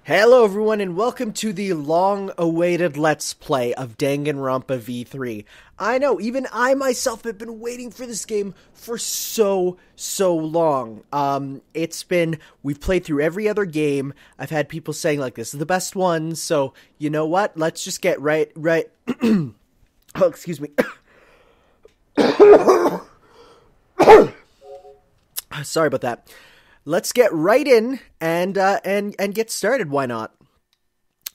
Hello everyone and welcome to the long-awaited Let's Play of Danganronpa V3. I know, even I myself have been waiting for this game for so long. We've played through every other game. I've had people saying like, this is the best one, so you know what? Let's just get right. Oh, excuse me. Sorry about that. Let's get right in and get started. Why not?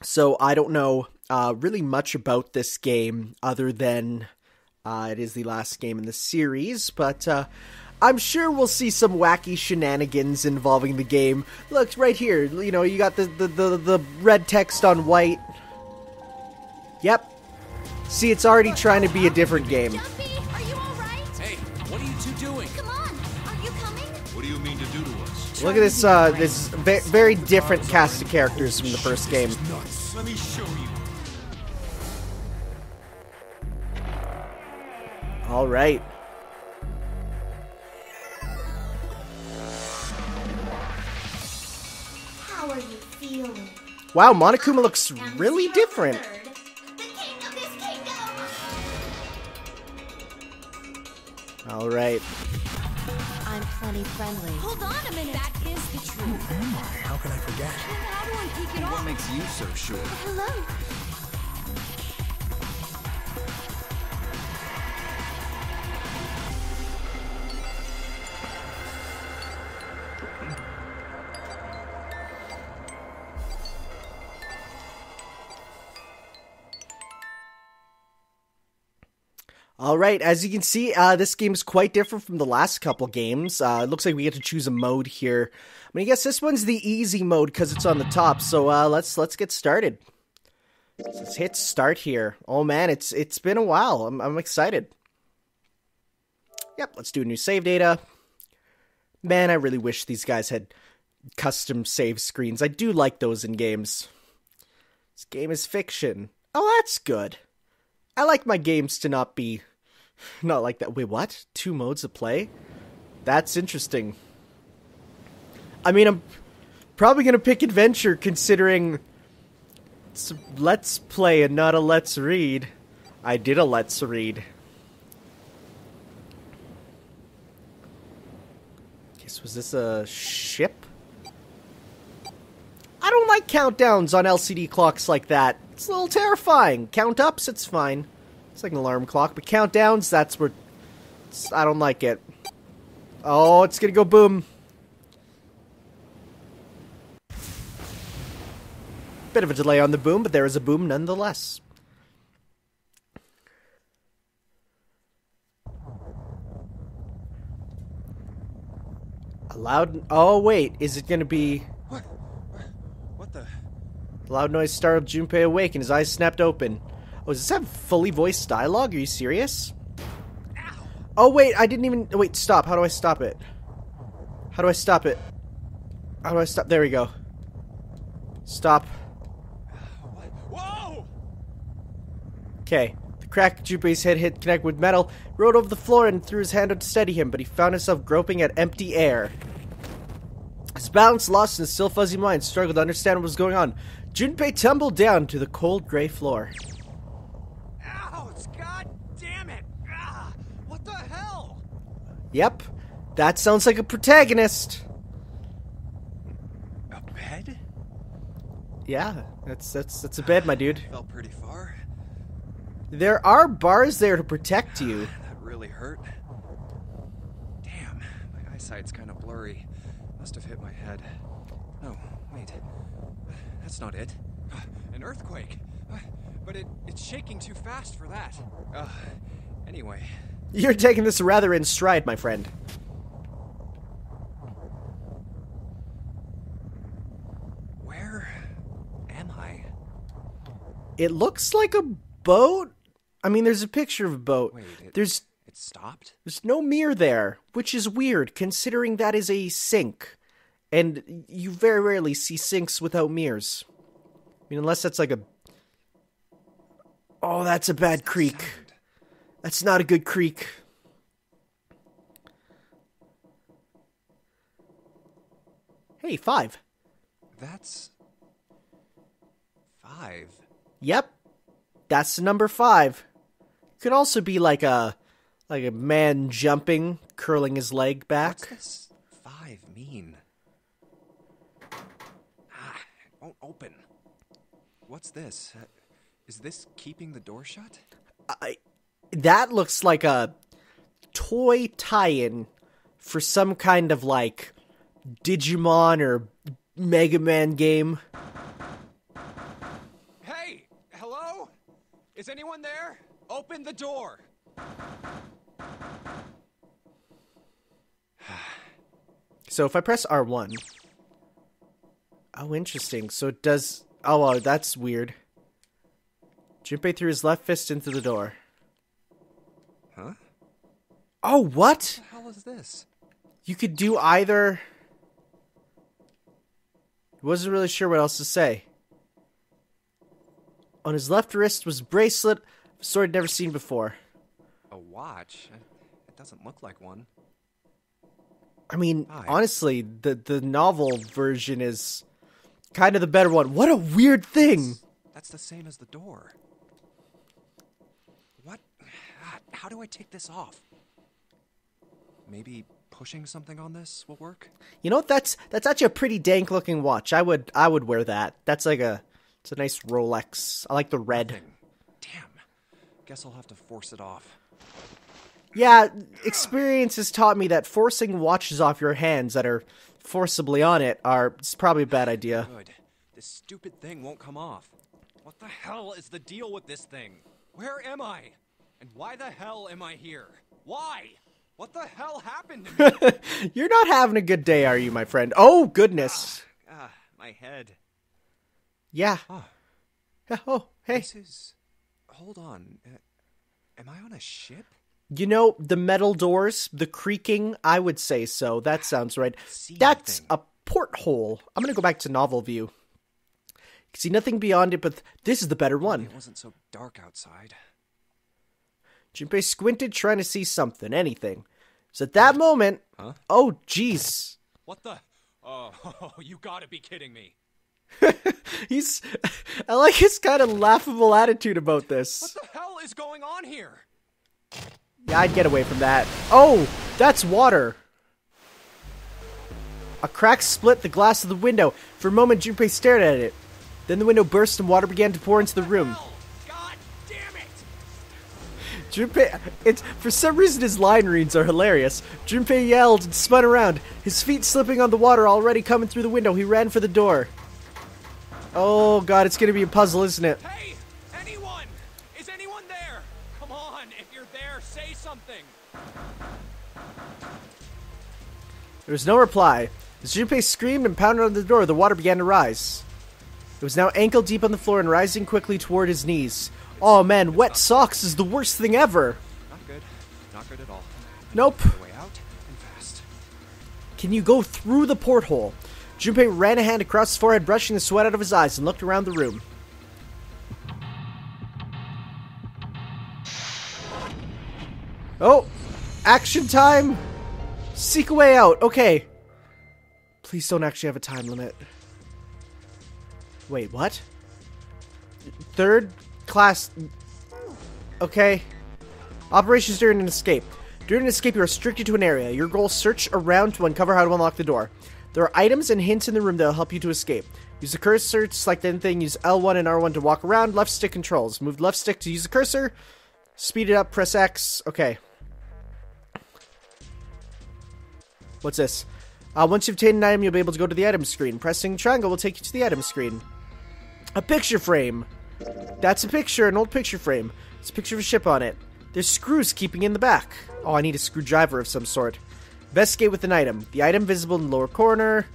So I don't know really much about this game other than it is the last game in the series, but I'm sure we'll see some wacky shenanigans involving the game. Look right here. You know, you got the red text on white. Yep. See, it's already trying to be a different game. Jumpy, are you all right? Hey, what are you two doing? Come on, are you coming? What do you mean to do to us? Look at this, very different cast of characters from the first game. Nuts. Let me show you. All right. How are you feeling? Wow, Monokuma looks really different. The king of this kingdom! All right. I'm plenty friendly. Hold on a minute. That is the truth. How can I forget? How do I kick it What off? makes you so sure? Hello. Alright, as you can see, this game is quite different from the last couple games. It looks like we get to choose a mode here. I mean, I guess this one's the easy mode because it's on the top, so let's get started. Let's hit start here. Oh man, it's been a while. I'm excited. Yep, let's do a new save data. Man, I really wish these guys had custom save screens. I do like those in games. This game is fiction. Oh, that's good. I like my games to not be... Not like that. Wait, what? 2 modes of play? That's interesting. I mean, I'm probably going to pick adventure considering it's a let's play and not a let's read. I did a let's read. Guess, was this a ship? I don't like countdowns on LCD clocks like that. It's a little terrifying. Count ups, it's fine. It's like an alarm clock, but countdowns, that's where... I don't like it. Oh, it's gonna go boom. Bit of a delay on the boom, but there is a boom nonetheless. A loud... Oh, wait. Is it gonna be... What the? A loud noise startled Junpei awake and his eyes snapped open. Oh, does this have fully voiced dialogue? Are you serious? Ow. Oh, wait, I didn't even... Wait, stop. How do I stop it? How do I stop it? How do I stop? There we go. Stop. Whoa! Okay. The crack Junpei's head hit connect with metal, rolled over the floor and threw his hand out to steady him, but he found himself groping at empty air. His balance lost and his still fuzzy mind struggled to understand what was going on. Junpei tumbled down to the cold gray floor. Ouch! God damn it! Ah, what the hell? Yep. That sounds like a protagonist. A bed? Yeah, that's a bed, my dude. Fell pretty far. There are bars there to protect you. That really hurt. Damn, my eyesight's kind of blurry. Must have hit my head. No, wait. That's not it. An earthquake. But it's shaking too fast for that. Anyway. You're taking this rather in stride, my friend. Where am I? It looks like a boat. I mean, there's a picture of a boat. Wait, There's stopped? no mirror there, which is weird, considering that is a sink. And you very rarely see sinks without mirrors. I mean, unless that's like a... Oh, that's a bad creak. That's not a good creak. Hey, 5. That's 5. Yep. That's the number 5. Could also be like a man jumping, curling his leg back. What's this 5 mean? It won't open. What's this? Is this keeping the door shut? That looks like a toy tie-in for some kind of like Digimon or Mega Man game. Hey! Hello? Is anyone there? Open the door! So if I press R1... Oh, interesting. So it does... Oh, that's weird. Junpei threw his left fist into the door. Huh? Oh, what? What the hell is this? You could do either... Wasn't really sure what else to say. On his left wrist was a bracelet of a sort I'd never seen before. A watch? It doesn't look like one. I mean, Hi. honestly, the novel version is kind of the better one. What a weird thing! That's the same as the door. What? How do I take this off? Maybe pushing something on this will work? You know what? That's actually a pretty dank looking watch. I would wear that. It's a nice Rolex. I like the red. Damn. Guess I'll have to force it off. Yeah, experience has taught me that forcing watches off your hands that are forcibly on it's probably a bad idea. Good. This stupid thing won't come off. What the hell is the deal with this thing? Where am I? And why the hell am I here? Why? What the hell happened to me? You're not having a good day, are you, my friend? Oh, goodness. My head. Yeah. Oh, Oh, hey. this is... Hold on. Am I on a ship? You know, the metal doors, the creaking, I would say so. That sounds right. See That's nothing. a porthole. I'm going to go back to novel view. See nothing beyond it, but this is the better one. It wasn't so dark outside. Junpei squinted, trying to see something, anything. So at that moment... Huh? Oh, jeez. What the... Oh, you gotta be kidding me. I like his kind of laughable attitude about this. What the hell is going on here? Yeah, I'd get away from that. Oh, that's water. A crack split the glass of the window. For a moment, Junpei stared at it. Then the window burst and water began to pour into the room. Hell! God damn it! Junpei, for some reason his line reads are hilarious. Junpei yelled and spun around, his feet slipping on the water already coming through the window. He ran for the door. Oh god, it's gonna be a puzzle, isn't it? Hey! Anyone! Is anyone there? Come on, if you're there, say something! There was no reply. As Junpei screamed and pounded on the door, the water began to rise. It was now ankle deep on the floor and rising quickly toward his knees. Oh man, wet socks is the worst thing ever. Not good. Not good at all. Nope. Way out and fast. Can you go through the porthole? Junpei ran a hand across his forehead, brushing the sweat out of his eyes, and looked around the room. Oh! Action time! Seek a way out. Okay. Please don't actually have a time limit. Wait, what? Third class... Okay. Operations during an escape. During an escape, you are restricted to an area. Your goal is search around to uncover how to unlock the door. There are items and hints in the room that will help you to escape. Use the cursor to select anything. Use L1 and R1 to walk around. Left stick controls. Move left stick to use the cursor. Speed it up. Press X. Okay. What's this? Once you've obtained an item, you'll be able to go to the item screen. Pressing triangle will take you to the item screen. A picture frame. That's a picture, an old picture frame. It's a picture of a ship on it. There's screws keeping in the back. Oh, I need a screwdriver of some sort. Investigate with an item. The item visible in the lower corner.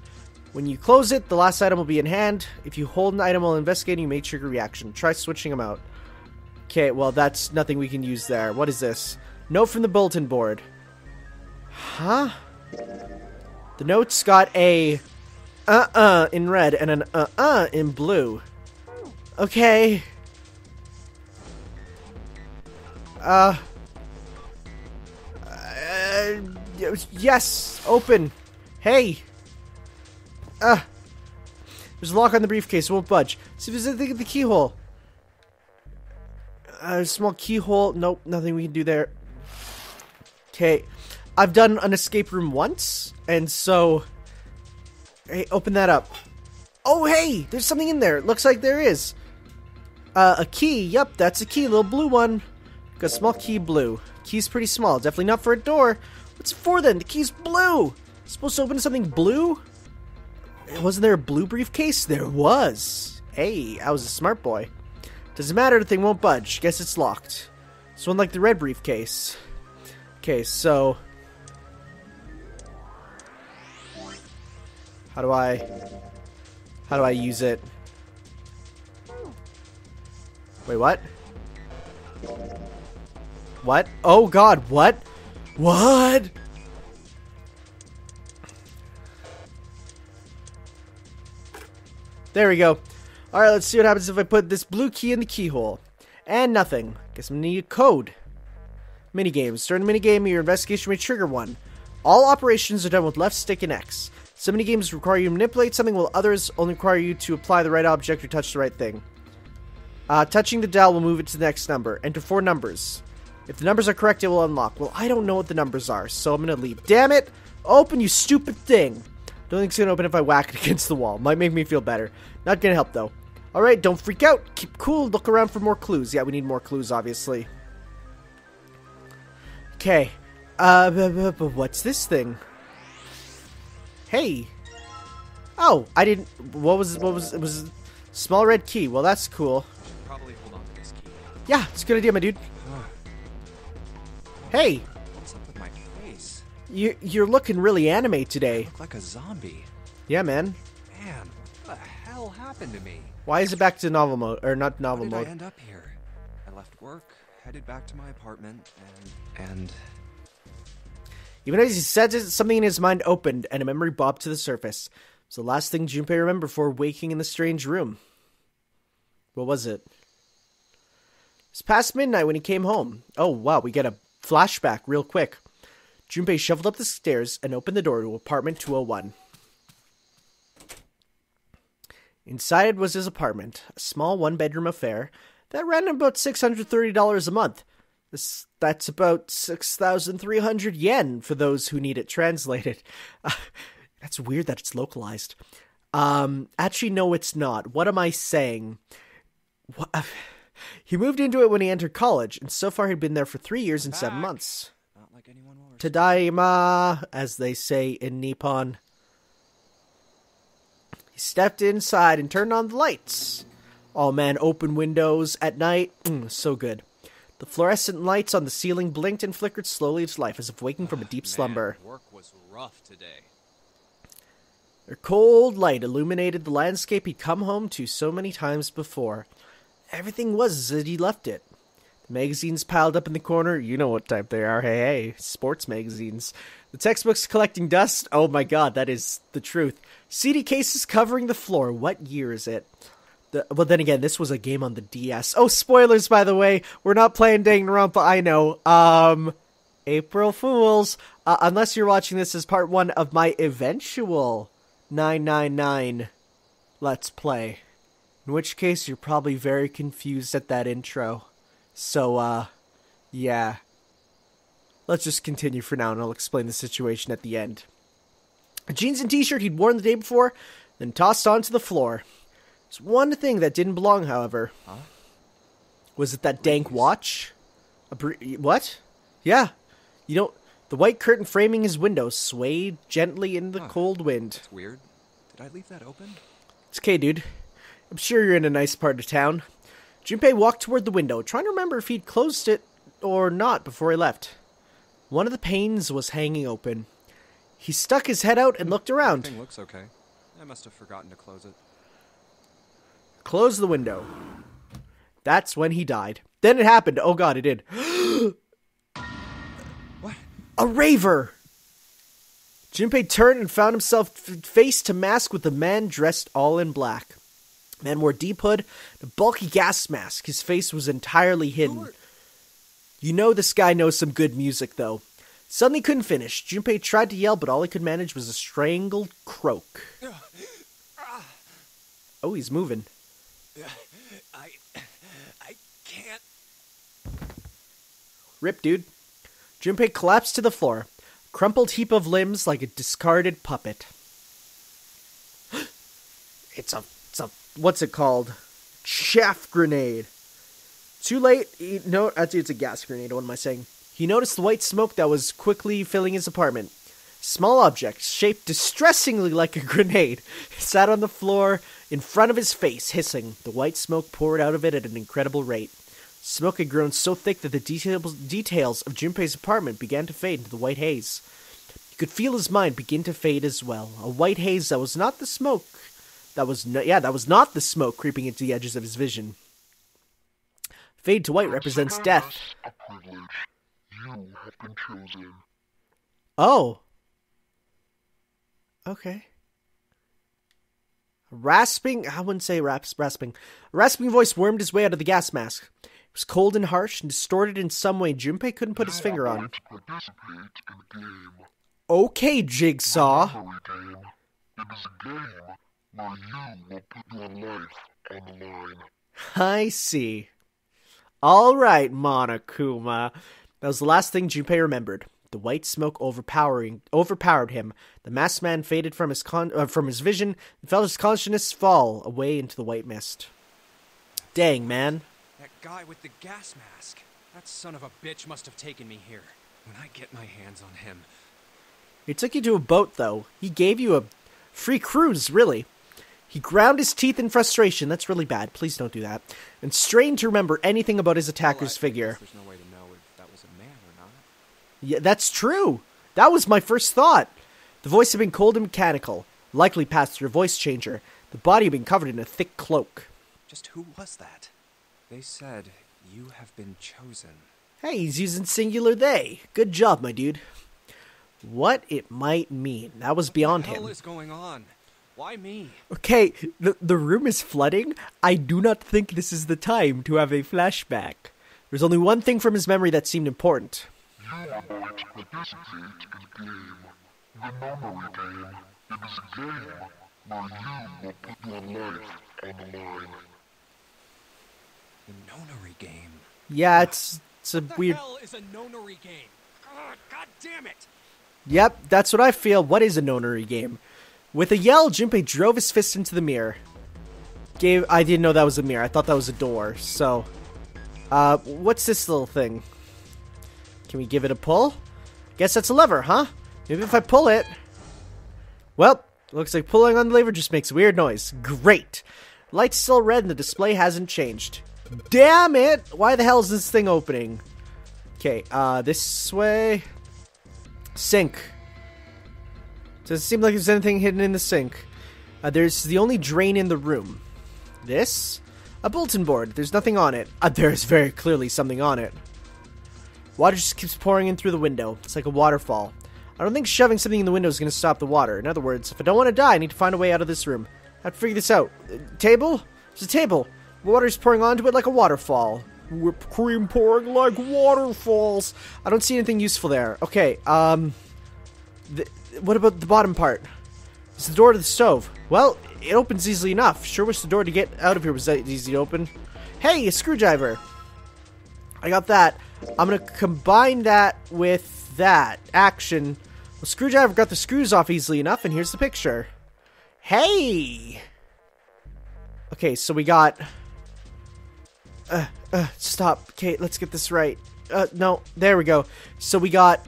When you close it, the last item will be in hand. If you hold an item while investigating, you may trigger a reaction. Try switching them out. Okay, well, that's nothing we can use there. What is this? Note from the bulletin board. Huh? The note's got a in red and an in blue. Okay. Yes, open. Hey. There's a lock on the briefcase. It won't budge. See if there's anything in the keyhole. A small keyhole. Nope, nothing we can do there. Okay. I've done an escape room once, and so... Hey, open that up. Oh, hey! There's something in there. It looks like there is. A key. Yep, that's a key. Little blue one. Got a small key, blue. Key's pretty small. Definitely not for a door. What's it for, then? The key's blue! Supposed to open something blue? Wasn't there a blue briefcase? There was. Hey, I was a smart boy. Doesn't matter, the thing won't budge. Guess it's locked. It's one like the red briefcase. Okay, so... How do I use it? Wait, what? What? Oh god, what? What? There we go. Alright, let's see what happens if I put this blue key in the keyhole. And nothing. Guess I'm gonna need a code. Minigames. During a minigame, your investigation may trigger one. All operations are done with left stick and X. Some minigames require you to manipulate something, while others only require you to apply the right object or touch the right thing. Touching the dial will move it to the next number. Enter 4 numbers. If the numbers are correct, it will unlock. Well, I don't know what the numbers are, so I'm gonna leave. Damn it! Open, you stupid thing! Don't think it's gonna open if I whack it against the wall. Might make me feel better. Not gonna help, though. Alright, don't freak out. Keep cool. Look around for more clues. Yeah, we need more clues, obviously. Okay. What's this thing? Hey. Oh, I didn't... What was... It was a small red key. Well, that's cool. Probably hold on to this key. Yeah, it's a good idea, my dude. Hey. What's up with my face? You're looking really anime today. I look like a zombie. Yeah, man. Man, what the hell happened to me? Why is it back to novel mode? Or not novel How did mode? I end up here? I left work, headed back to my apartment, and... Even as he said it, something in his mind opened, and a memory bobbed to the surface. It was the last thing Junpei remembered before waking in the strange room. What was it? It was past midnight when he came home. Oh, wow, we get a flashback real quick. Junpei shuffled up the stairs and opened the door to apartment 201. Inside was his apartment, a small one-bedroom affair that ran about $630 a month. That's about 6,300 yen for those who need it translated. That's weird that it's localized. Actually, no, it's not. What am I saying? He moved into it when he entered college, and so far he'd been there for 3 years and 7 months. not like anyone will. Tadaima, as they say in Nippon. He stepped inside and turned on the lights. Oh man, open windows at night. So good. The fluorescent lights on the ceiling blinked and flickered slowly into life as if waking from a deep slumber. Work was rough today. Their cold light illuminated the landscape he'd come home to so many times before. Everything was as he left it. The magazines piled up in the corner. You know what type they are. Hey, sports magazines. The textbooks collecting dust. Oh my god, that is the truth. CD cases covering the floor. What year is it? Well, then again, this was a game on the DS. Oh, spoilers, by the way. We're not playing Danganronpa, I know. April Fools. Unless you're watching this as part 1 of my eventual 999 Let's Play. In which case, you're probably very confused at that intro. So, yeah. Let's just continue for now, and I'll explain the situation at the end. A jeans and t-shirt he'd worn the day before, then tossed onto the floor. There's one thing that didn't belong, however. Huh? Was it that dank watch? What? Yeah. You know, the white curtain framing his window swayed gently in the cold wind. That's weird. Did I leave that open? It's okay, dude. I'm sure you're in a nice part of town. Junpei walked toward the window, trying to remember if he'd closed it or not before he left. One of the panes was hanging open. He stuck his head out and looked around. Everything looks okay. I must have forgotten to close it. Closed the window. That's when he died. Then it happened. Oh god, it did. What? A raver! Junpei turned and found himself face to mask with a man dressed all in black. The man wore a deep hood and a bulky gas mask. His face was entirely hidden. You know this guy knows some good music, though. Suddenly couldn't finish. Junpei tried to yell, but all he could manage was a strangled croak. Oh, he's moving. I can't. Rip, dude. Junpei collapsed to the floor. Crumpled heap of limbs like a discarded puppet. It's a, what's it called? Chaff grenade. Too late. Actually, it's a gas grenade. What am I saying? He noticed the white smoke that was quickly filling his apartment. Small object, shaped distressingly like a grenade, sat on the floor in front of his face, hissing. The white smoke poured out of it at an incredible rate. Smoke had grown so thick that the details of Junpei's apartment began to fade into the white haze. He could feel his mind begin to fade as well. A white haze that was not the smoke. That was not the smoke creeping into the edges of his vision. Fade to white represents death. A privilege. You have been chosen. Oh. Okay. I wouldn't say rasping. A rasping voice wormed his way out of the gas mask. It was cold and harsh and distorted in some way Junpei couldn't put his finger on. Participate in a game. Okay, Jigsaw. Memory game. It is a game where you will put your life on the line. I see. All right, Monokuma. That was the last thing Junpei remembered. The white smoke overpowered him. The masked man faded from his vision and felt his consciousness fall away into the white mist. Dang, man. That guy with the gas mask. That son of a bitch must have taken me here. When I get my hands on him. He took you to a boat, though. He gave you a free cruise, really. He ground his teeth in frustration. That's really bad. Please don't do that. And strained to remember anything about his attacker's figure. There's no way to know if that was a man or not. Yeah, that's true. That was my first thought. The voice had been cold and mechanical, likely passed through a voice changer. The body had been covered in a thick cloak. Just who was that? They said, you have been chosen. Hey, he's using singular they. Good job, my dude. What it might mean, that was beyond him. What the hell is going on? Why me? Okay, the room is flooding. I do not think this is the time to have a flashback. There's only one thing from his memory that seemed important. You are going to participate in a game. The memory game. It is a game where you will put your life on the line. The nonary game. Yeah, it's a weird... What the hell is a nonary game? God damn it! Yep, that's what I feel. What is a nonary game? With a yell, Junpei drove his fist into the mirror. I didn't know that was a mirror. I thought that was a door. So, what's this little thing? Can we give it a pull? Guess that's a lever, huh? Maybe if I pull it... Well, looks like pulling on the lever just makes a weird noise. Great! Light's still red and the display hasn't changed. Damn it! Why the hell is this thing opening? Okay, this way... Sink. Doesn't seem like there's anything hidden in the sink. There's the only drain in the room. This? A bulletin board. There's nothing on it. There's very clearly something on it. Water just keeps pouring in through the window. It's like a waterfall. I don't think shoving something in the window is going to stop the water. In other words, if I don't want to die, I need to find a way out of this room. I have to figure this out. Table? There's a table. Water's pouring onto it like a waterfall. Whipped cream pouring like waterfalls. I don't see anything useful there. Okay, what about the bottom part? It's the door to the stove. Well, it opens easily enough. Sure wish the door to get out of here was that easy to open. Hey, a screwdriver. I got that. I'm going to combine that with that. Action. Well, screwdriver got the screws off easily enough, and here's the picture. Hey! Okay, so we got... stop. Okay, let's get this right. No, there we go. So we got...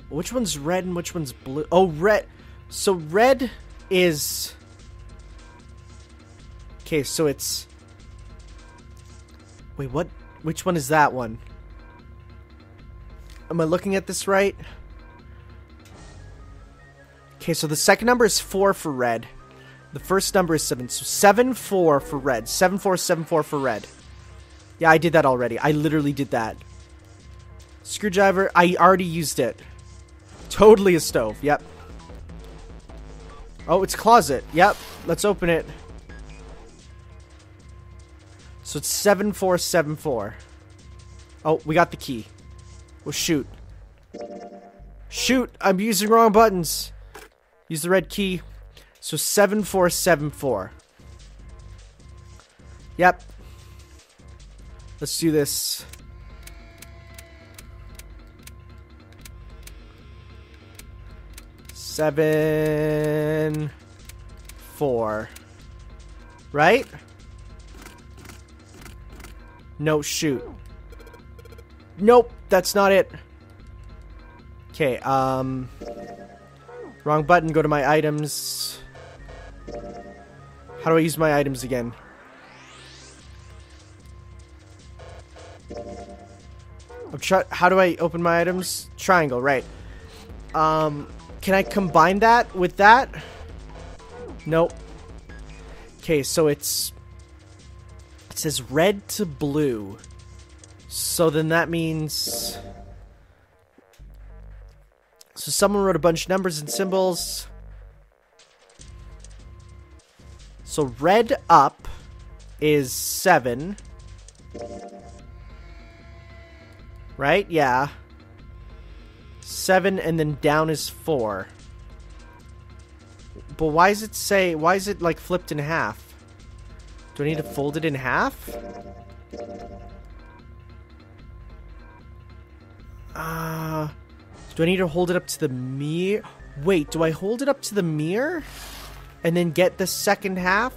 Which one's red and which one's blue? Oh, red. So red is... Okay, so it's... Wait, what? Which one is that one? Am I looking at this right? Okay, so the second number is 4 for red. The first number is 7. So 7-4 for red. 7-4-7-4 for red. Yeah, I did that already. I literally did that. Screwdriver. I already used it. Totally a stove. Yep. Oh, it's a closet. Yep. Let's open it. So it's 7-4-7-4. Oh, we got the key. Well, shoot. Shoot! I'm using wrong buttons. Use the red key. So 7474. Yep. Let's do this. Seven, 4. Right? No, shoot. Nope, that's not it. Okay, wrong button, go to my items. How do I use my items again? How do I open my items? Triangle, right. Can I combine that with that? Nope. Okay, so it says red to blue. So then that means... So someone wrote a bunch of numbers and symbols. So red up is 7. Right? Yeah. 7 and then down is 4. But why is it like flipped in half? Do I need to fold it in half? Do I need to hold it up to the mirror? Wait, do I hold it up to the mirror? And then get the second half?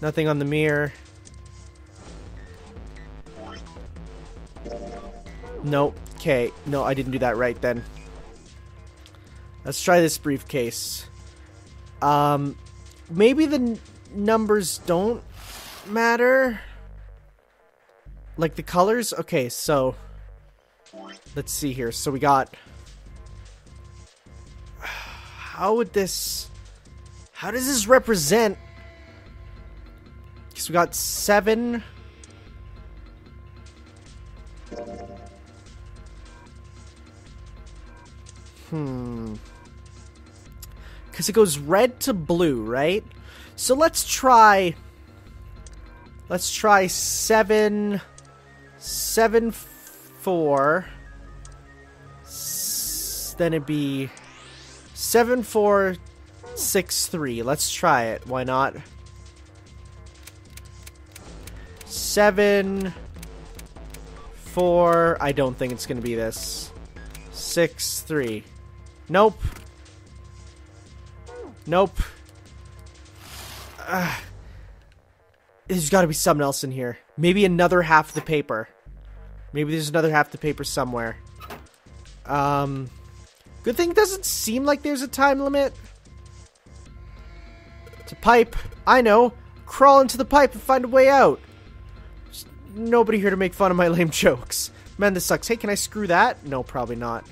Nothing on the mirror. Nope. Okay. No, I didn't do that right then. Let's try this briefcase. Maybe the numbers don't matter. Like the colors? Okay, so let's see here. So we got... How does this represent? Because we got 7... Because it goes red to blue, right? So let's try 7, 4. Then it'd be 7, 4, 6, 3. Let's try it. Why not? 7, 4. I don't think it's gonna be this. 6, 3. Nope. Nope. There's got to be something else in here. Maybe another half of the paper. Maybe there's another half of the paper somewhere. Good thing it doesn't seem like there's a time limit. It's a pipe. I know. Crawl into the pipe and find a way out. There's nobody here to make fun of my lame jokes. Man, this sucks. Hey, can I screw that? No, probably not.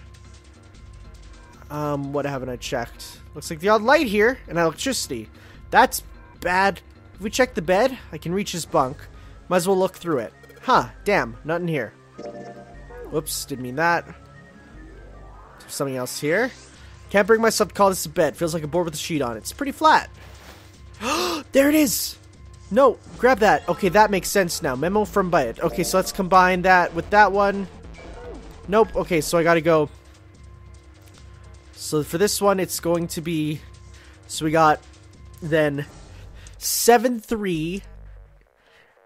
What haven't I checked? Looks like the odd light here and electricity. That's bad. If we check the bed, I can reach his bunk. Might as well look through it. Huh, damn, nothing here. Whoops, didn't mean that. There's something else here. Can't bring myself to call this a bed. Feels like a board with a sheet on it. It's pretty flat. There it is! No, grab that. Okay, that makes sense now. Memo from bed. Okay, so let's combine that with that one. Nope, okay, so I gotta go... So for this one, it's going to be... So we got then 7, 3.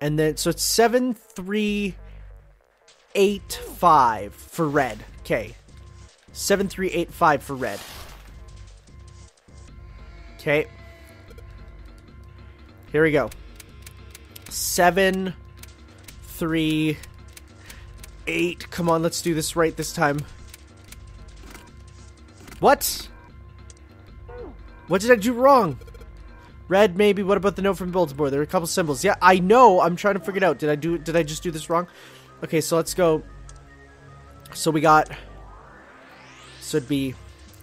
And then, so it's 7, 3, 8, 5 for red. Okay. 7, 3, 8, 5 for red. Okay. Here we go. 7, 3, 8. Come on, let's do this right this time. What? What did I do wrong? Red, maybe. What about the note from Bilderboard? There are a couple symbols. Yeah, I know. I'm trying to figure it out. Did I just do this wrong? Okay, so let's go. So we got... So it'd be...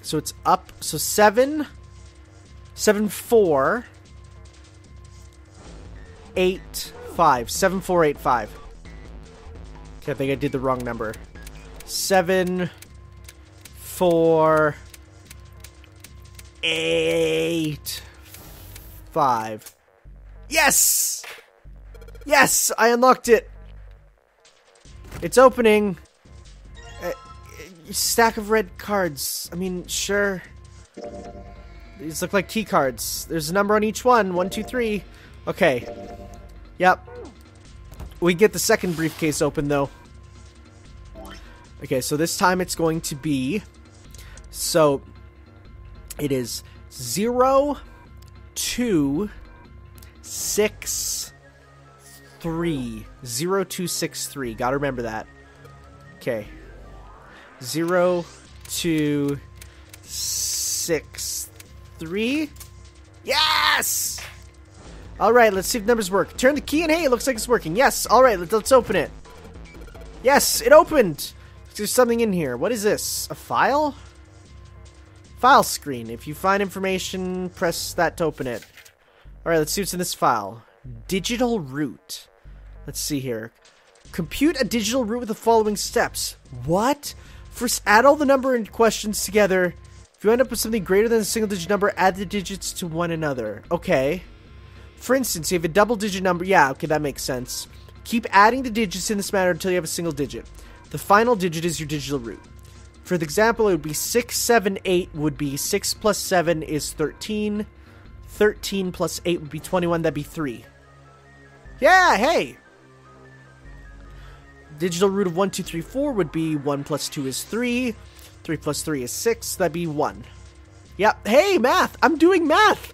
So it's up. So 7, 4, 8, 5. 7, 4, 8, 5. Okay, I think I did the wrong number. 7, 4, 8, 5. Yes! Yes! I unlocked it! It's opening. Stack of red cards. I mean, sure. These look like key cards. There's a number on each one. 1, 2, 3. Okay. Yep. We get the second briefcase open, though. Okay, so this time it's going to be... So, it is 0, 2, 6, 3. 0, 2, 6, 3. Gotta remember that. Okay. 0, 2, 6, 3. Yes! Alright, let's see if numbers work. Turn the key and hey, it looks like it's working. Yes, alright, let's open it. Yes, it opened! There's something in here. What is this? A file? File screen. If you find information, press that to open it. Alright, let's see what's in this file. Digital root. Let's see here. Compute a digital root with the following steps. What? First, add all the number and questions together. If you end up with something greater than a single-digit number, add the digits to one another. Okay. For instance, you have a double-digit number. Yeah, okay, that makes sense. Keep adding the digits in this manner until you have a single digit. The final digit is your digital root. For the example, it would be 6, 7, 8 would be 6 plus 7 is 13. 13 plus 8 would be 21. That'd be 3. Yeah, hey! Digital root of 1, 2, 3, 4 would be 1 plus 2 is 3. 3 plus 3 is 6. That'd be 1. Yep. Hey, math! I'm doing math!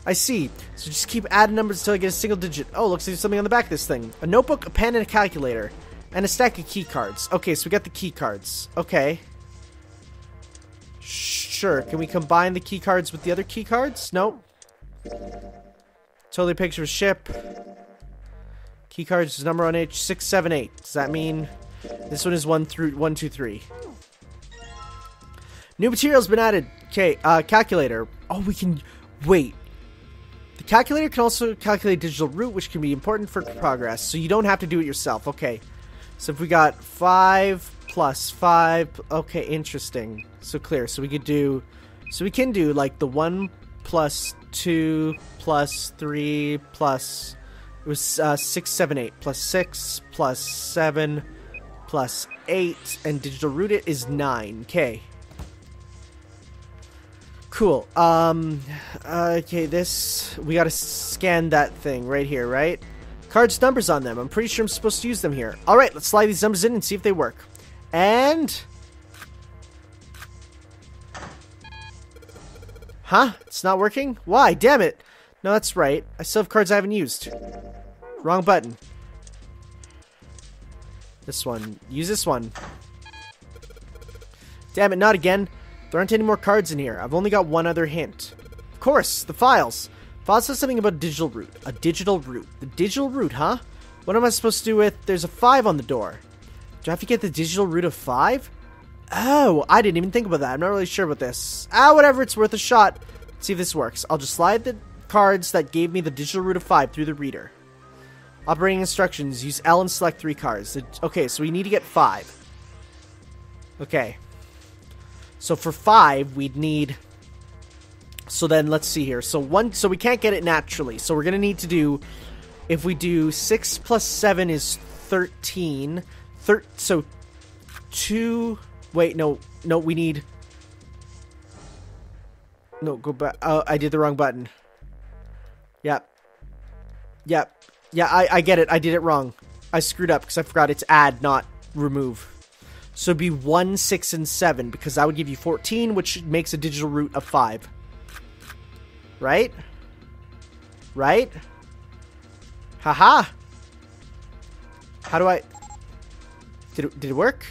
I see. So just keep adding numbers until I get a single digit. Oh, looks like there's something on the back of this thing. A notebook, a pen, and a calculator. And a stack of key cards. Okay, so we got the key cards. Okay. Sure. Can we combine the key cards with the other key cards? Nope. Totally picture a ship. Key cards number on H 6, 7, 8. Does that mean this one is 1 through 1, 2, 3? New material's been added. Okay, calculator. Oh, we can wait. The calculator can also calculate digital root, which can be important for progress, so you don't have to do it yourself. Okay. So if we got 5 plus 5, okay, interesting. So clear. So we could do, so we can do like the 1 plus 2 plus 3 plus, it was 6, 7, 8 plus 6 plus 7 plus 8, and digital root it is 9. Okay. Cool. Okay, this, we gotta scan that thing right here, right? Cards, numbers on them. I'm pretty sure I'm supposed to use them here. Alright, let's slide these numbers in and see if they work. And... Huh? It's not working? Why? Damn it! No, that's right. I still have cards I haven't used. Wrong button. This one. Use this one. Damn it, not again. There aren't any more cards in here. I've only got one other hint. Of course, the files. Files says something about digital root. A digital root. The digital root, huh? What am I supposed to do with... There's a 5 on the door. Do I have to get the digital root of 5? Oh, I didn't even think about that. I'm not really sure about this. Whatever, it's worth a shot. Let's see if this works. I'll just slide the cards that gave me the digital root of 5 through the reader. Operating instructions. Use L and select 3 cards. Okay, so we need to get 5. Okay. So for 5, we'd need... So then, let's see here. So we can't get it naturally. So we're going to need to do... If we do 6 plus 7 is 13. So 2... Wait, no, we need... No, go back. Oh, I did the wrong button. Yep. Yeah, I get it. I did it wrong. I screwed up because I forgot it's add, not remove. So it'd be 1, 6, and 7, because that would give you 14, which makes a digital root of 5. Right? Right? Haha! How do I... Did it work?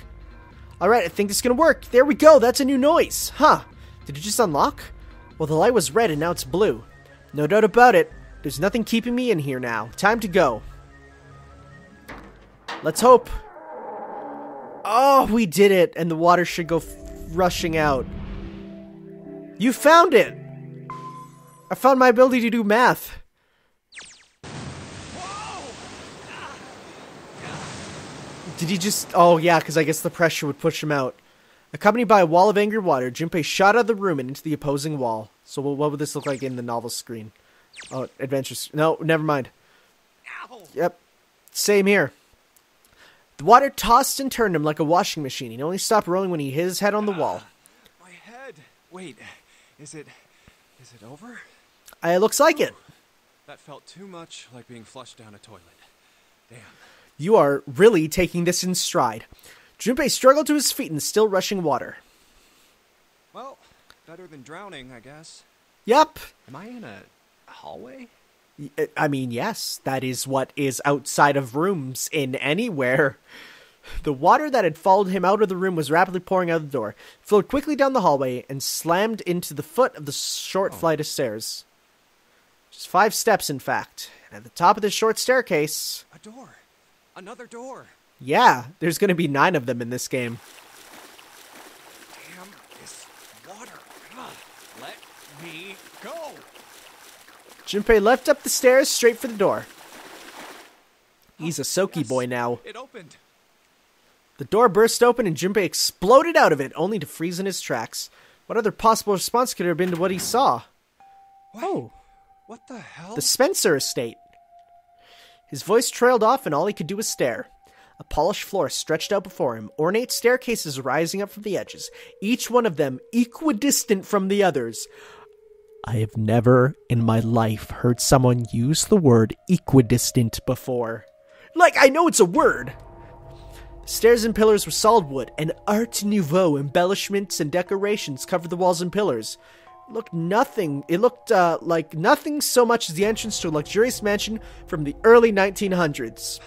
Alright, I think it's gonna work. There we go, that's a new noise. Huh. Did it just unlock? Well, the light was red and now it's blue. No doubt about it. There's nothing keeping me in here now. Time to go. Let's hope. Oh, we did it, and the water should go rushing out. You found it! I found my ability to do math. Did he just... Oh, yeah, because I guess the pressure would push him out. Accompanied by a wall of angry water, Junpei shot out of the room and into the opposing wall. So what would this look like in the novel screen? Oh, adventures. No, never mind. Yep. Same here. The water tossed and turned him like a washing machine. He only stopped rolling when he hit his head on the wall. My head. Wait, is it over? It looks like it. That felt too much like being flushed down a toilet. Damn. You are really taking this in stride. Junpei struggled to his feet in the still rushing water. Well, better than drowning, I guess. Yep. Am I in a hallway? I mean, yes, that is what is outside of rooms in anywhere. The water that had followed him out of the room was rapidly pouring out the door, flowed quickly down the hallway, and slammed into the foot of the short flight of stairs. Just 5 steps, in fact. And at the top of this short staircase... A door. Another door. Yeah, there's going to be 9 of them in this game. Damn this water. Let me go. Junpei leapt up the stairs straight for the door. He's a Soki boy now. It opened. The door burst open and Junpei exploded out of it, only to freeze in his tracks. What other possible response could there have been to what he saw? What? Oh, What the hell? the Spencer estate. His voice trailed off and all he could do was stare. A polished floor stretched out before him, ornate staircases rising up from the edges, each one of them equidistant from the others. I have never in my life heard someone use the word equidistant before. Like, I know it's a word! Stairs and pillars were solid wood, and Art Nouveau embellishments and decorations covered the walls and pillars. It looked like nothing so much as the entrance to a luxurious mansion from the early 1900s.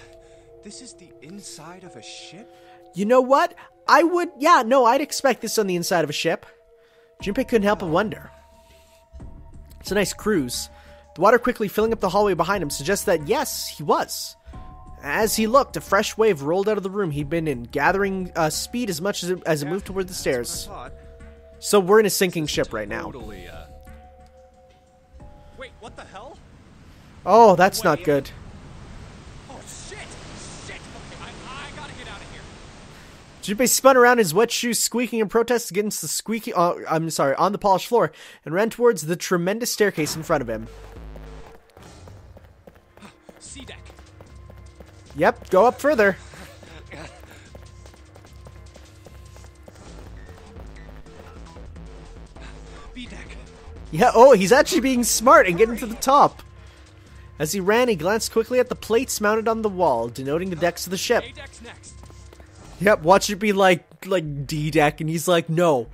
This is the inside of a ship? You know what? I'd expect this on the inside of a ship. Junpei couldn't help but wonder. It's a nice cruise. The water quickly filling up the hallway behind him suggests that, yes, he was. As he looked, a fresh wave rolled out of the room he'd been in, gathering speed as much as it moved toward the stairs. So we're in a sinking ship right now. Totally, Wait, what the hell? Oh, that's not good. Oh, shit! Shit! Okay, I gotta get out of here. Junpei spun around, his wet shoes squeaking in protest against the on the polished floor, and ran towards the tremendous staircase in front of him. C deck. Yep, go up further. B deck. Yeah, oh, he's actually being smart and getting to the top. As he ran, he glanced quickly at the plates mounted on the wall, denoting the decks of the ship. A deck's next. Yep, watch it be like D deck, and he's like, no.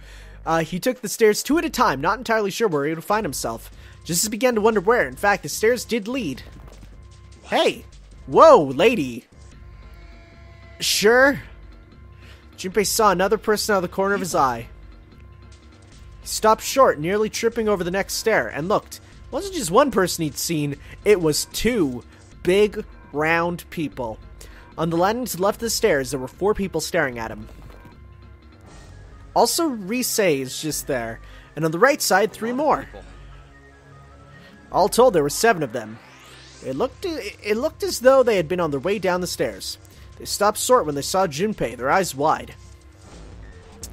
He took the stairs 2 at a time, not entirely sure where he would find himself. Just as he began to wonder where, in fact, the stairs did lead. Hey! Whoa, lady! Sure? Junpei saw another person out of the corner of his eye. He stopped short, nearly tripping over the next stair, and looked. It wasn't just one person he'd seen, it was 2 big, round people. On the landing to the left of the stairs, there were 4 people staring at him. Also, Rise is just there, and on the right side, 3 more. All told, there were 7 of them. It looked as though they had been on their way down the stairs. They stopped short when they saw Junpei, their eyes wide.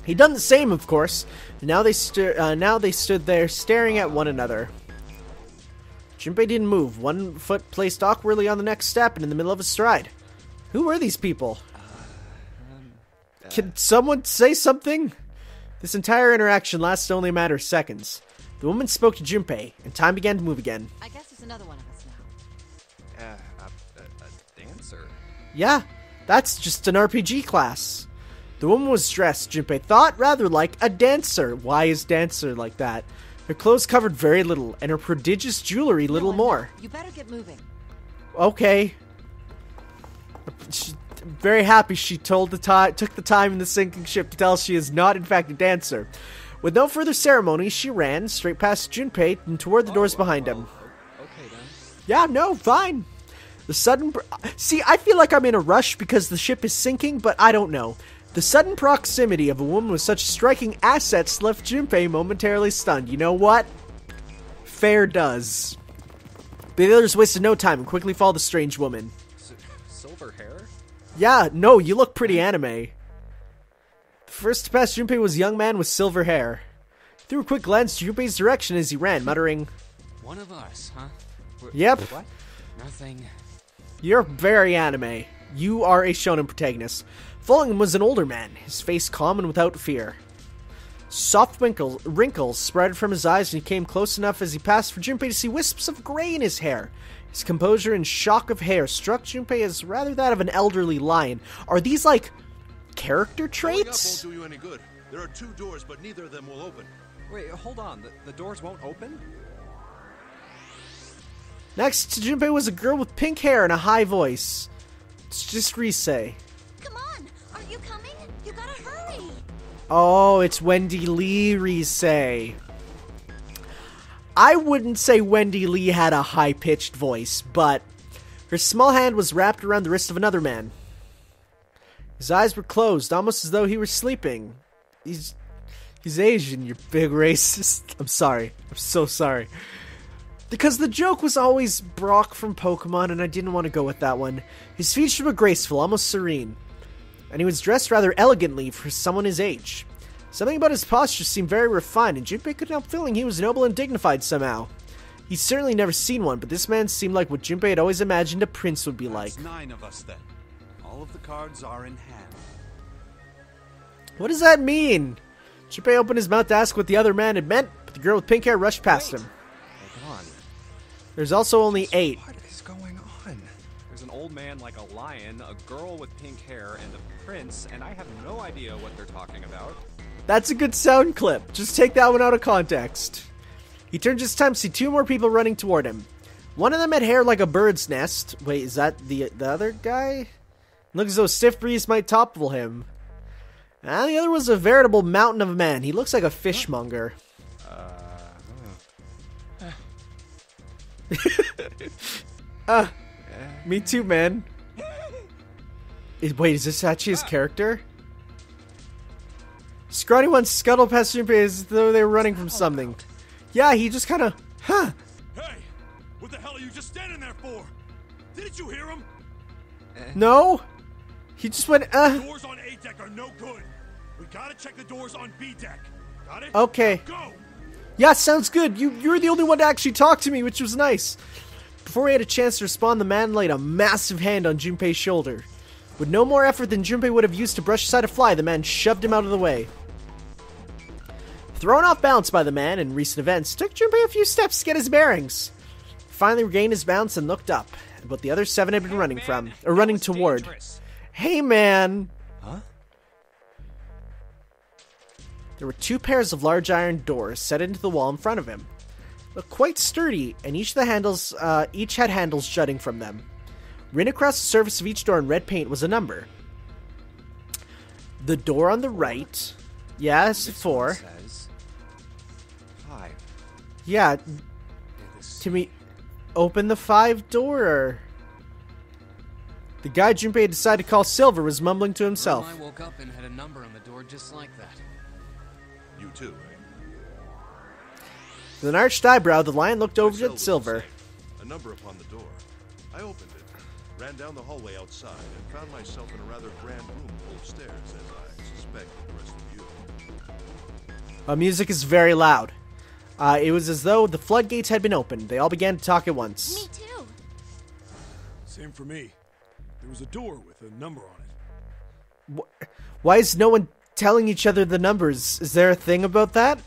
He'd done the same, of course, and now they stood there staring at one another. Junpei didn't move, one foot placed awkwardly on the next step and in the middle of a stride. Who were these people? Can someone say something? This entire interaction lasted only a matter of seconds. The woman spoke to Junpei, and time began to move again. I guess it's another one of us now. A dancer. Yeah, that's just an RPG class. The woman was dressed, Junpei thought, rather like a dancer. Why is dancer like that? Her clothes covered very little, and her prodigious jewelry little more. You better get moving. Okay. Very happy she took the time in the sinking ship to tell us she is not in fact a dancer. With no further ceremony, she ran straight past Junpei and toward the doors behind him. Okay then. Yeah, no, fine. The sudden... See, I feel like I'm in a rush because the ship is sinking, but I don't know. The sudden proximity of a woman with such striking assets left Junpei momentarily stunned. You know what? Fair does. The others wasted no time and quickly followed the strange woman. Silver hair? Yeah, no, you look pretty anime. The first to pass Junpei was a young man with silver hair. He threw a quick glance to Junpei's direction as he ran, muttering, One of us, huh? Yep. What? Nothing. You're very anime. You are a shonen protagonist. Following him was an older man, his face calm and without fear. Soft wrinkles spread from his eyes, and he came close enough as he passed for Junpei to see wisps of gray in his hair. His composure and shock of hair struck Junpei as rather that of an elderly lion. Are these, like, character traits? Won't do you any good. There are 2 doors, but neither of them will open. Wait, hold on. The doors won't open? Next to Junpei was a girl with pink hair and a high voice. It's just Rise. Come on! Aren't you coming? You gotta hurry! Oh, it's Wendy Lee Rise. I wouldn't say Wendy Lee had a high-pitched voice, but her small hand was wrapped around the wrist of another man. His eyes were closed, almost as though he were sleeping. He's Asian, you big racist. I'm sorry. I'm so sorry. Because the joke was always Brock from Pokemon, and I didn't want to go with that one. His features were graceful, almost serene. And he was dressed rather elegantly for someone his age. Something about his posture seemed very refined, and Junpei couldn't help feeling he was noble and dignified somehow. He'd certainly never seen one, but this man seemed like what Junpei had always imagined a prince would be like. That's 9 of us then. All of the cards are in hand. What does that mean? Junpei opened his mouth to ask what the other man had meant, but the girl with pink hair rushed past him. Hold on. There's also only 8. What is going on? There's an old man like a lion, a girl with pink hair, and a prince, and I have no idea what they're talking about. That's a good sound clip. Just take that one out of context. He turned just in time to see 2 more people running toward him. One of them had hair like a bird's nest. Wait, is that the other guy? Looks as though a stiff breeze might topple him. And the other was a veritable mountain of a man. He looks like a fishmonger. Me too, man. Wait, is this actually his character? Scrawny one scuttled past Junpei as though they were running from something. Yeah, he just kind of, Hey! What the hell are you just standing there for? Didn't you hear him? No? He just went, Doors on A deck are no good. We gotta check the doors on B deck. Got it? Okay. Go! Yeah, sounds good. You're the only one to actually talk to me, which was nice. Before he had a chance to respond, the man laid a massive hand on Junpei's shoulder. With no more effort than Junpei would have used to brush aside a fly, the man shoved him out of the way. Thrown off balance by the man in recent events, it took Junpei a few steps to get his bearings. He finally regained his balance and looked up at what the other 7 had been running from, or running toward. Dangerous. Hey, man! Huh? There were 2 pairs of large iron doors set into the wall in front of him. Looked quite sturdy, and each had handles jutting from them. Written across the surface of each door in red paint was a number. The door on the right, yes, 4. Says 5. Yeah, can we open the 5 door? Or... The guy Junpei had decided to call Silver was mumbling to himself. I woke up and had a number on the door just like that. You too, eh? With an arched eyebrow, the lion looked over Myself at was Silver. the same. A number upon the door. I opened it, ran down the hallway outside, and found myself in a rather grand room full of stairs, as I suspect the rest of you. Music is very loud. It was as though the floodgates had been opened. They all began to talk at once. Me too! Same for me. There was a door with a number on it. Why is no one telling each other the numbers? Is there a thing about that?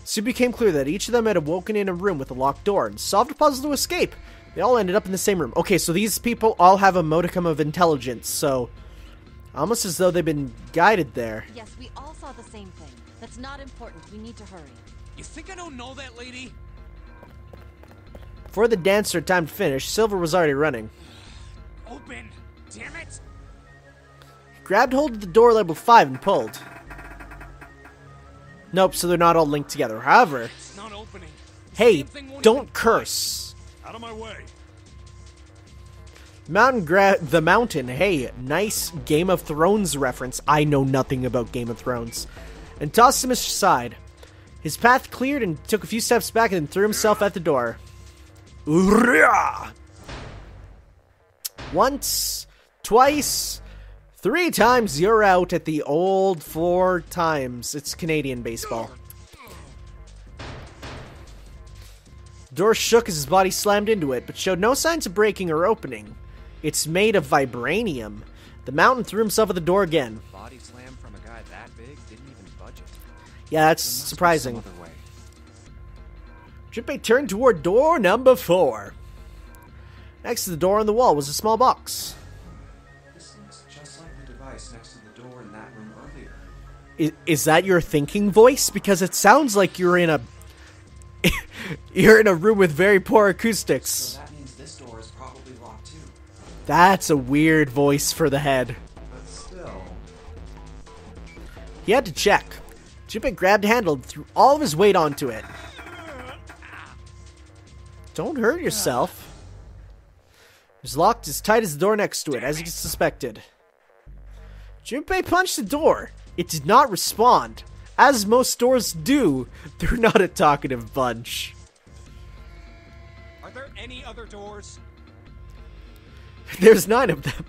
Soon became clear that each of them had awoken in a room with a locked door and solved a puzzle to escape. They all ended up in the same room. Okay, so these people all have a modicum of intelligence, so almost as though they've been guided there. Yes, we all saw the same thing. That's not important. We need to hurry. You think I don't know that lady? Before the dancer had time to finish, Silver was already running. Open! Damn it! He grabbed hold of the door labeled 5 and pulled. Nope, so they're not all linked together. However, It's not opening. hey, Damn thing won't don't even curse. Out of my way. The mountain. Hey, nice Game of Thrones reference. I know nothing about Game of Thrones. And tossed him aside. His path cleared and took a few steps back and then threw himself at the door. Urrah! Once, twice, 3 times, you're out at the old 4 times. It's Canadian baseball. The door shook as his body slammed into it, but showed no signs of breaking or opening. It's made of vibranium. The mountain threw himself at the door again. Body slam from a guy that big didn't even budge it. Yeah, that's There must be surprising. some other way. Junpei turned toward door number 4. Next to the door on the wall was a small box. This looks just like the device next to the door in that room earlier. Is that your thinking voice? Because it sounds like you're in a you're in a room with very poor acoustics. So that means this door is probably locked too. That's a weird voice for the head. But still. He had to check. Junpei grabbed a handle and threw all of his weight onto it. Don't hurt yourself. It was locked as tight as the door next to it, as he suspected. Junpei punched the door. It did not respond. As most doors do, they're not a talkative bunch. Are there any other doors? There's 9 of them.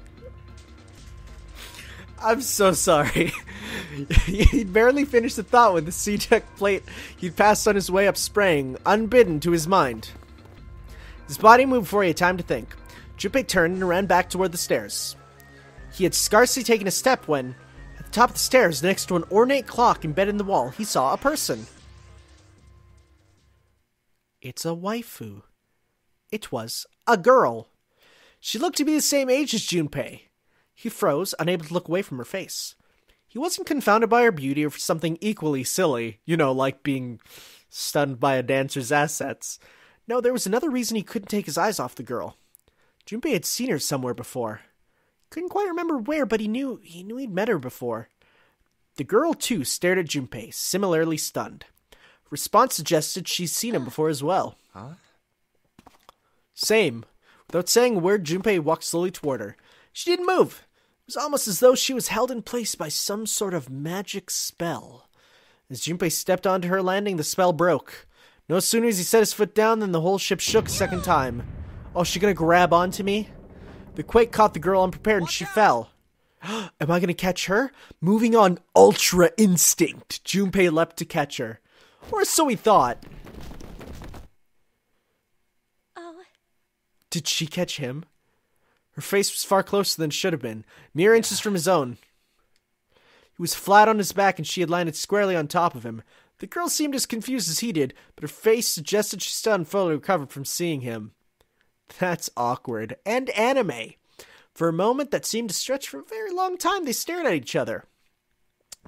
I'm so sorry. He'd barely finished the thought when the C-Tech plate he'd passed on his way up sprang, unbidden to his mind. His body moved before he had time to think. Junpei turned and ran back toward the stairs. He had scarcely taken a step when, at the top of the stairs, next to an ornate clock embedded in the wall, he saw a person. It's a waifu. It was a girl. She looked to be the same age as Junpei. He froze, unable to look away from her face. He wasn't confounded by her beauty or for something equally silly, like being stunned by a dancer's assets. No, there was another reason he couldn't take his eyes off the girl. Junpei had seen her somewhere before. Couldn't quite remember where, but he knew he'd met her before. The girl, too, stared at Junpei, similarly stunned. Response suggested she'd seen him before as well. Huh? Same. Without saying a word, Junpei walked slowly toward her. She didn't move. It was almost as though she was held in place by some sort of magic spell. As Junpei stepped onto her landing, the spell broke. No sooner as he set his foot down than the whole ship shook a second time. Oh, is she gonna grab onto me? The quake caught the girl unprepared and she fell. Am I gonna catch her? Moving on ultra instinct, Junpei leapt to catch her. Or so he thought. Oh. Did she catch him? Her face was far closer than it should have been, mere inches from his own. He was flat on his back and she had landed squarely on top of him. The girl seemed as confused as he did, but her face suggested she still hadn't fully recovered from seeing him. That's awkward. And anime. For a moment that seemed to stretch for a very long time, they stared at each other.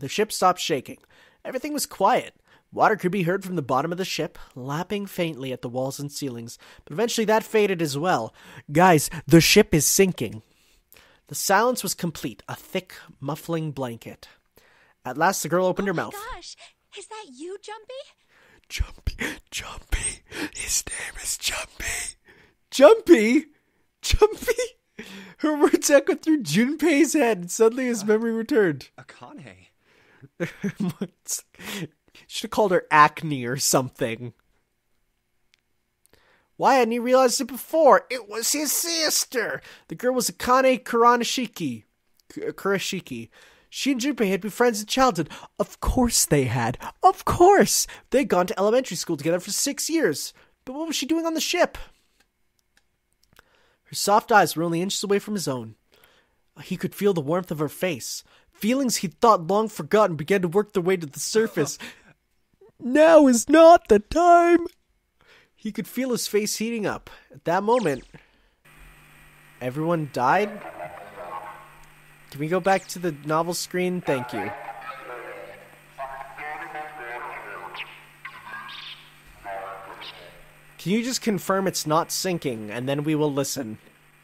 The ship stopped shaking. Everything was quiet. Water could be heard from the bottom of the ship, lapping faintly at the walls and ceilings, but eventually that faded as well. Guys, the ship is sinking. The silence was complete, a thick, muffling blanket. At last the girl opened her mouth. Oh my gosh, is that you, Jumpy? Jumpy. His name is Jumpy. Jumpy? Her words echoed through Junpei's head, and suddenly his memory returned. Akane. Should have called her Acne or something. Why hadn't he realized it before? It was his sister! The girl was Akane Kurashiki. She and Junpei had been friends in childhood. Of course they had. Of course! They'd gone to elementary school together for 6 years. But what was she doing on the ship? Her soft eyes were only inches away from his own. He could feel the warmth of her face. Feelings he'd thought long forgotten began to work their way to the surface. Now is not the time! He could feel his face heating up. At that moment, everyone died? Can we go back to the novel screen? Thank you. Can you just confirm it's not sinking, and then we will listen?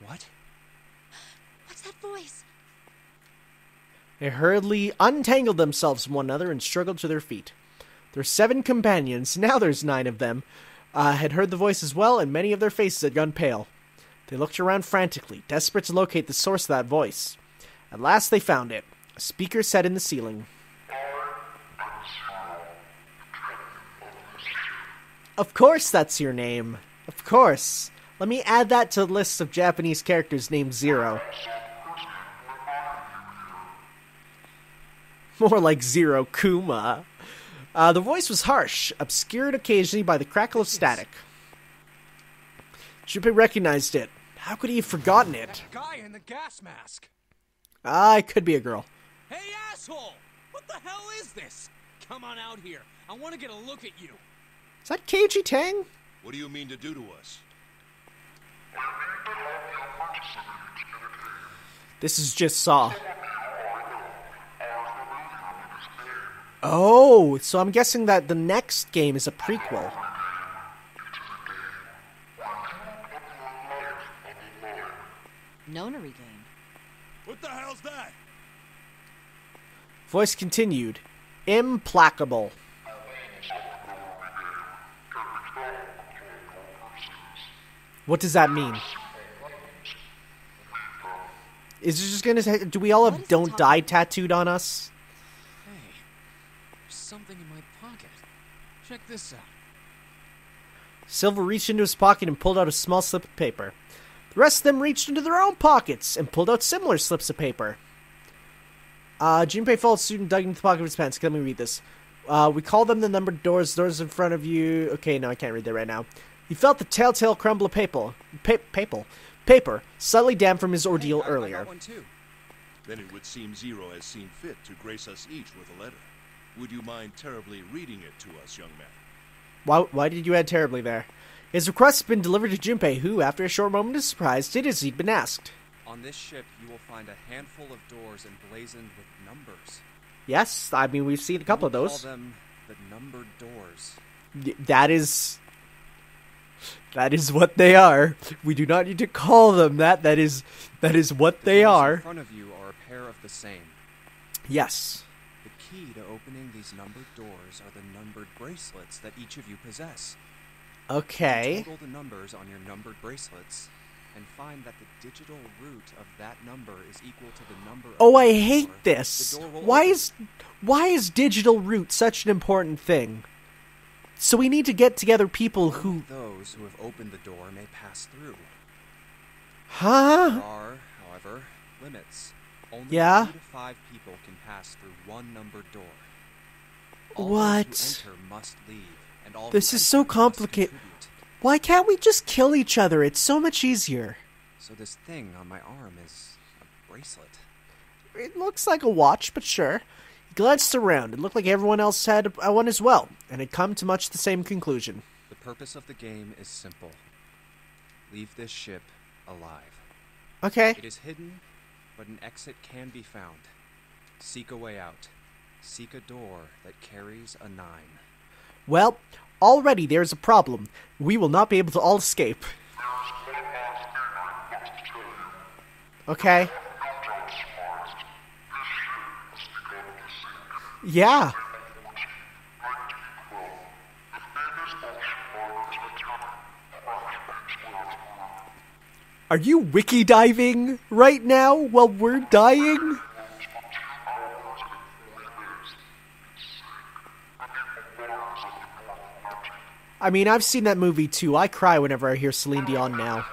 What? What's that voice? They hurriedly untangled themselves from one another and struggled to their feet. Their 7 companions, now there's 9 of them, had heard the voice as well, and many of their faces had gone pale. They looked around frantically, desperate to locate the source of that voice. At last they found it. A speaker set in the ceiling. Of course that's your name. Of course. Let me add that to the list of Japanese characters named Zero. More like Zero Kuma. The voice was harsh, obscured occasionally by the crackle of static. Junpei recognized it. How could he have forgotten it? That guy in the gas mask. Ah, it could be a girl. Hey, asshole! What the hell is this? Come on out here. I want to get a look at you. Is that KG Tang? What do you mean to do to us? This is just Saw. Oh, so I'm guessing that the next game is a prequel. Nonary game. What the hell's that? Voice continued. Implacable. What does that mean? Is it just gonna say, do we all have "Don't Die" tattooed on us? Hey, there's something in my pocket. Check this out. Silver reached into his pocket and pulled out a small slip of paper. The rest of them reached into their own pockets and pulled out similar slips of paper. Junpei followed suit and dug into the pocket of his pants. Let me read this. We call them the numbered doors. Doors in front of you. Okay, no, I can't read that right now. He felt the telltale crumble of paper, slightly damp from his ordeal earlier. I got one too. Then it would seem Zero has seen fit to grace us each with a letter. Would you mind terribly reading it to us, young man? Why did you add terribly there? His request has been delivered to Junpei, who, after a short moment of surprise, did as he'd been asked. On this ship, you will find a handful of doors emblazoned with numbers. Yes, I mean, we've seen a couple of We those. call them the numbered doors. That is what they are. We do not need to call them that. That is what they The doors are. in front of you are a pair of the same. Yes. The key to opening these numbered doors are the numbered bracelets that each of you possess. Okay. Total the numbers on your numbered bracelets and find that the digital root of that number is equal to the number of Oh, the I door. hate this. The door will Why open. is digital root such an important thing? So we need to get together people who... Those who have opened the door may pass through. Huh? There are, however, limits. Only Yeah? 2 to 5 people can pass through one numbered door. All What? those who enter must leave, and all This who is enter so must complicated. contribute. Why can't we just kill each other? It's so much easier. So this thing on my arm is a bracelet. It looks like a watch, but sure. He glanced around. It looked like everyone else had one as well, and had come to much the same conclusion. The purpose of the game is simple. Leave this ship alive. Okay. It is hidden, but an exit can be found. Seek a way out. Seek a door that carries a 9. Well, already there's a problem. We will not be able to all escape. Okay. Yeah. Are you wiki diving right now while we're dying? I mean, I've seen that movie too. I cry whenever I hear Celine Dion now.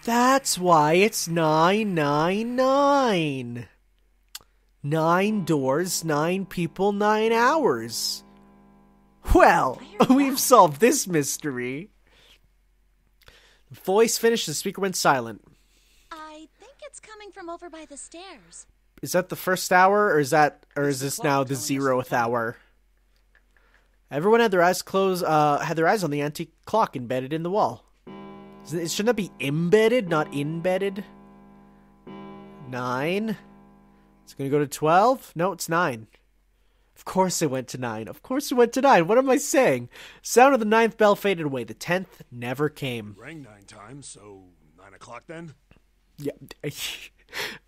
That's why it's 999. 9 doors, 9 people, 9 hours. Well, we've solved this mystery. The voice finished, the speaker went silent. I think it's coming from over by the stairs. Is that the first hour, or is this now the 0th hour? Everyone had their eyes closed. Had their eyes on the antique clock embedded in the wall. Shouldn't that be embedded, not embedded? 9. It's gonna go to 12. No, it's 9. Of course it went to 9. Of course it went to 9. What am I saying? Sound of the 9th bell faded away. The 10th never came. Rang 9 times, so 9 o'clock then? Yeah.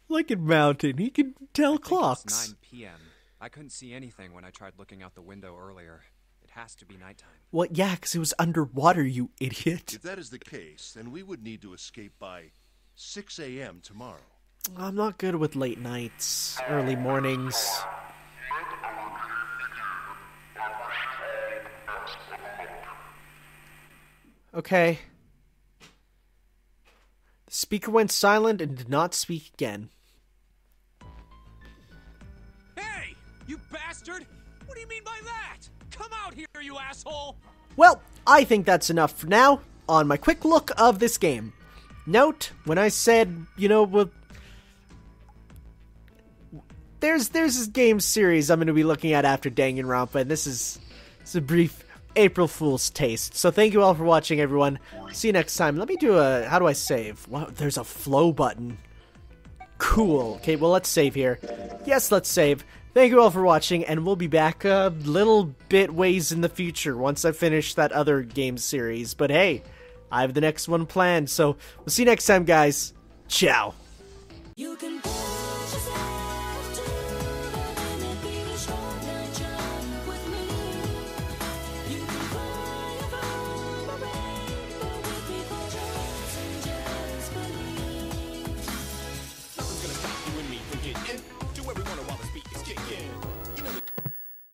Like in Mountain, he can tell clocks. It's 9 p.m. I couldn't see anything when I tried looking out the window earlier. It has to be nighttime. Well, yeah, because it was underwater, you idiot. If that is the case, then we would need to escape by 6 a.m. tomorrow. I'm not good with late nights, early mornings. Okay. The speaker went silent and did not speak again. Hey, you bastard! What do you mean by that? Come out here, you asshole! Well, I think that's enough for now on my quick look of this game. Note, when I said, there's this game series I'm going to be looking at after Danganronpa, and this is a brief April Fool's taste. So thank you all for watching, everyone. See you next time. Let me do how do I save? Wow, there's a flow button. Cool. Okay, well, let's save here. Yes, let's save. Thank you all for watching, and we'll be back a little bit ways in the future once I finish that other game series. But hey, I have the next one planned, so we'll see you next time, guys. Ciao.